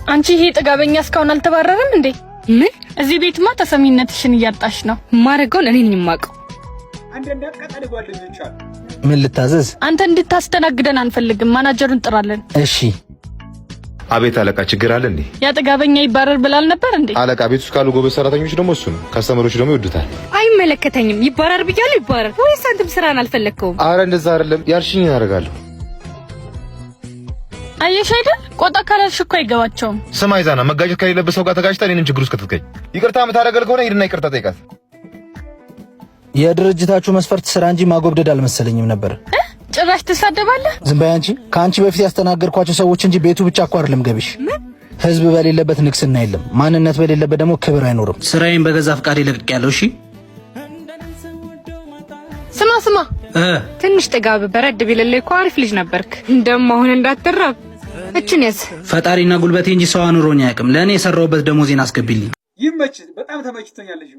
አንቺ ይሄ ጥጋበኛ እስካሁን አልተባረረም እንዴ? ምን? እዚህ ቤትማ ተሰሚነትሽን እያጣሽ ነው። ማረጋውን እኔ ነኝ የማውቀው። አንተ እንዳትቀጠል ጓደኞች አሉ። ምን ልታዘዝ? አንተ እንድታስተናግደን አንፈልግም። ማናጀሩን ጥራለን። እሺ። አቤት አለቃ፣ ችግር አለ እንዴ? ያ ጥጋበኛ ይባረር ብላል ነበር እንዴ? አለቃ፣ ቤት ውስጥ ካሉ ጎበዝ ሰራተኞች ደግሞ እሱ ነው፣ ከስተመሮች ደግሞ ይወዱታል። አይመለከተኝም። ይባረር ብያለሁ ይባረር። ወይስ አንተም ስራን አልፈለግከውም? አረ እንደዛ አይደለም፣ ያልሽኝ ያደርጋለሁ። አየሽ አይደል? ቆጣ ካላልሽ እኮ አይገባቸውም። ስማ ይዛና፣ መጋጨት ከሌለበት ሰው ጋር ተጋጭታ እኔንም ችግር ውስጥ ከተትከኝ። ይቅርታ የምታደርገው ከሆነ ሂድና ይቅርታ ጠይቃት። የድርጅታችሁ መስፈርት ስራ እንጂ ማጎብደድ አልመሰለኝም ነበር። ጭራሽ ትሳደባለህ? ዝም በይ አንቺ። ከአንቺ በፊት ያስተናገርኳቸው ሰዎች እንጂ ቤቱ ብቻ እኮ አይደለም ገቢሽ። ህዝብ በሌለበት ንግስና የለም፣ ማንነት በሌለበት ደግሞ ክብር አይኖርም። ስራዬን በገዛ ፍቃድ ይለቅቅ ያለው። እሺ ስማ ትንሽ ጥጋብ በረድ ቢልልህ እኮ አሪፍ ልጅ ነበርክ። እንደውም አሁን እንዳትራብ እችን ያዝ። ፈጣሪና ጉልበቴ እንጂ ሰው አኑሮኝ አያውቅም። ለእኔ የሰራሁበት ደሞዜን አስገቢልኝ። ይመችህ። በጣም ተመችቶኛል ልጅ